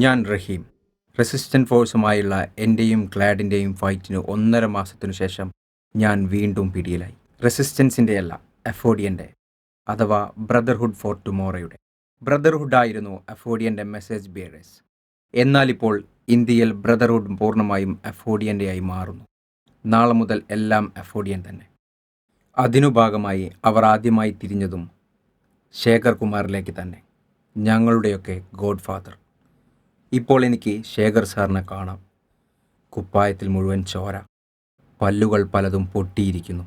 ഞാൻ റഹീം. റെസിസ്റ്റൻറ്റ് ഫോഴ്സുമായുള്ള എൻ്റെയും ഗ്ലാഡിൻ്റെയും ഫൈറ്റിന് 1.5 മാസത്തിനു ശേഷം ഞാൻ വീണ്ടും പിടിയിലായി. റെസിസ്റ്റൻസിൻ്റെയല്ല, എഫോഡിയൻ്റെ, അഥവാ ബ്രദർഹുഡ് ഫോർ ടുമോറോയുടെ. ബ്രദർഹുഡായിരുന്നു എഫോഡിയൻ്റെ മെസ്സേജ് ബിയറേഴ്സ്. എന്നാലിപ്പോൾ ഇന്ത്യയിൽ ബ്രദർഹുഡ് പൂർണ്ണമായും എഫോഡിയൻ്റെയായി മാറുന്നു. നാളെ മുതൽ എല്ലാം എഫോഡിയൻ തന്നെ. അതിനു ഭാഗമായി അവർ ആദ്യമായി തിരിഞ്ഞതും ശേഖർ കുമാറിലേക്ക് തന്നെ, ഞങ്ങളുടെയൊക്കെ ഗോഡ് ഫാദർ. ഇപ്പോൾ എനിക്ക് ശേഖർ സാറിനെ കാണാം. കുപ്പായത്തിൽ മുഴുവൻ ചോര, പല്ലുകൾ പലതും പൊട്ടിയിരിക്കുന്നു,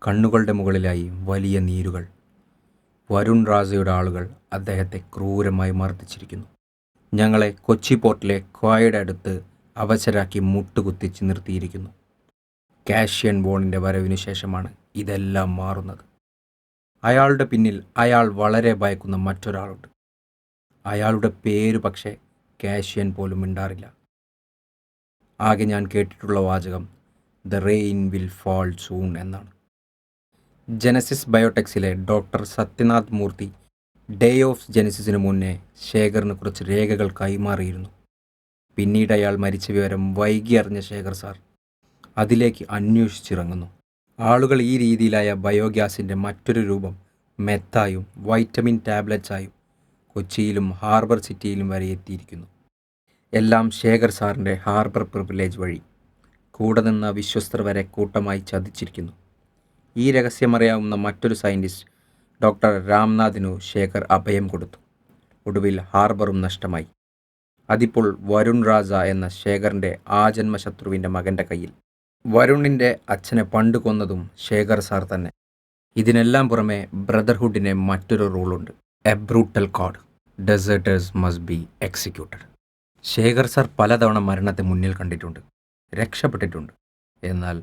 കണ്ണുകളുടെ മുകളിലായി വലിയ നീരുകൾ. വരുൺ റാസയുടെ ആളുകൾ അദ്ദേഹത്തെ ക്രൂരമായി മർദ്ദിച്ചിരിക്കുന്നു. ഞങ്ങളെ കൊച്ചി പോർട്ടിലെ ക്വായുടെ അടുത്ത് അവശരാക്കി മുട്ടുകുത്തിച്ച് നിർത്തിയിരിക്കുന്നു. കാഷ്യൻ ബോണിൻ്റെ വരവിനു ശേഷമാണ് ഇതെല്ലാം മാറുന്നത്. അയാളുടെ പിന്നിൽ അയാൾ വളരെ ഭയക്കുന്ന മറ്റൊരാളുണ്ട്. അയാളുടെ പേര് പക്ഷേ കാഷ്യൻ പോലും മിണ്ടാറില്ല. ആകെ ഞാൻ കേട്ടിട്ടുള്ള വാചകം the rain will fall soon എന്നാണ്. ജനസിസ് ബയോടെക്സിലെ doctor Sathyanath Murthy day of ജനസിസിന് മുന്നേ ശേഖറിന് കുറച്ച് രേഖകൾ കൈമാറിയിരുന്നു. പിന്നീട് അയാൾ മരിച്ച വിവരം വൈകി അറിഞ്ഞ ശേഖർ സാർ അതിലേക്ക് അന്വേഷിച്ചിറങ്ങുന്നു. ആളുകൾ ഈ രീതിയിലായ ബയോഗ്യാസിൻ്റെ മറ്റൊരു രൂപം മെത്തായും വൈറ്റമിൻ ടാബ്ലറ്റ്സായും കൊച്ചിയിലും ഹാർബർ സിറ്റിയിലും വരെ എത്തിയിരിക്കുന്നു. എല്ലാം ശേഖർ സാറിൻ്റെ ഹാർബർ പ്രിവിലേജ് വഴി. കൂടെ നിന്ന വിശ്വസ്തർ വരെ കൂട്ടമായി ചതിച്ചിരിക്കുന്നു. ഈ രഹസ്യമറിയാവുന്ന മറ്റൊരു സയൻറ്റിസ്റ്റ് ഡോക്ടർ രാംനാഥിനു ശേഖർ അഭയം കൊടുത്തു. ഒടുവിൽ ഹാർബറും നഷ്ടമായി. അതിപ്പോൾ വരുൺ റാസ എന്ന ശേഖറിൻ്റെ ആജന്മശത്രുവിൻ്റെ മകൻ്റെ കയ്യിൽ. വരുണിൻ്റെ അച്ഛനെ പണ്ട് കൊന്നതും ശേഖർ സാർ തന്നെ. ഇതിനെല്ലാം പുറമെ ബ്രദർഹുഡിന് മറ്റൊരു റൂളുണ്ട്, a brutal code, deserters must be executed. Shekhar sir പലതവണ മരണത്തെ മുന്നിൽ കണ്ടിട്ടുണ്ട്, രക്ഷപ്പെട്ടിട്ടുണ്ട്. എന്നാൽ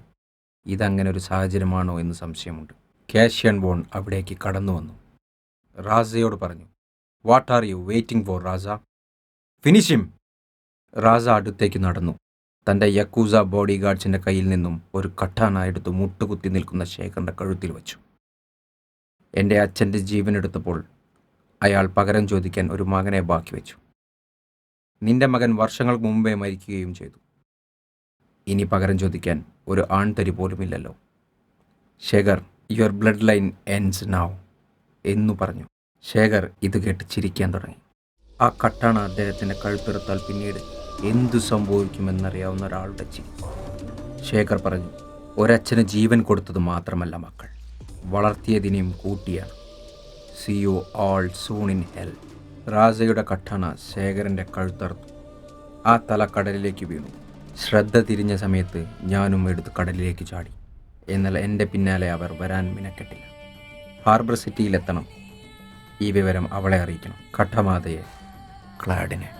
ഇതങ്ങനെ ഒരു സാഹചര്യമാണോ എന്ന് സംശയമുണ്ട്. കാഷ്യൻ ബോൺ അവിടേക്ക് കടന്നു വന്നു. റാസയോട് പറഞ്ഞു, what are you waiting for Raza? Finish him. Raza അടുത്തേക്ക് നടന്നു. തൻ്റെ യക്കൂസ ബോഡി ഗാർഡ്സിൻ്റെ കയ്യിൽ നിന്നും ഒരു കട്ടാന എടുത്ത് മുട്ടുകുത്തി നിൽക്കുന്ന ശേഖറിൻ്റെ കഴുത്തിൽ വച്ചു. എൻ്റെ അച്ഛൻ്റെ ജീവനെടുത്തപ്പോൾ അയാൾ പകരം ചോദിക്കാൻ ഒരു മകനെ ബാക്കി വെച്ചു. നിന്റെ മകൻ വർഷങ്ങൾക്ക് മുമ്പേ മരിക്കുകയും ചെയ്തു. ഇനി പകരം ചോദിക്കാൻ ഒരു ആൺതരി പോലുമില്ലല്ലോ. Shekhar, your bloodline ends now എന്നു പറഞ്ഞു. ശേഖർ ഇത് കേട്ട് ചിരിക്കാൻ തുടങ്ങി. ആ കട്ടാണ അദ്ദേഹത്തിൻ്റെ കഴുത്തിറുത്താൽ പിന്നീട് എന്തു സംഭവിക്കുമെന്നറിയാവുന്ന ഒരാളുടെ ചിരി. ശേഖർ പറഞ്ഞു, ഒരച്ഛന് ജീവൻ കൊടുത്തത് മാത്രമല്ല മക്കൾ, വളർത്തിയതിനെയും കൂട്ടിയാണ്. See you all soon in hell. റാസയുടെ കട്ടാണ ശേഖറിൻ്റെ കഴുത്തറുത്തു. ആ തല കടലിലേക്ക് വീണു. ശ്രദ്ധ തിരിഞ്ഞ സമയത്ത് ഞാനും എടുത്ത് കടലിലേക്ക് ചാടി. എന്നാൽ എൻ്റെ പിന്നാലെ അവർ വരാൻ മിനക്കെട്ടില്ല. ഹാർബർ സിറ്റിയിലെത്തണം. ഈ വിവരം അവളെ അറിയിക്കണം, കഠമാതയെ, ക്ലാഡിനെ.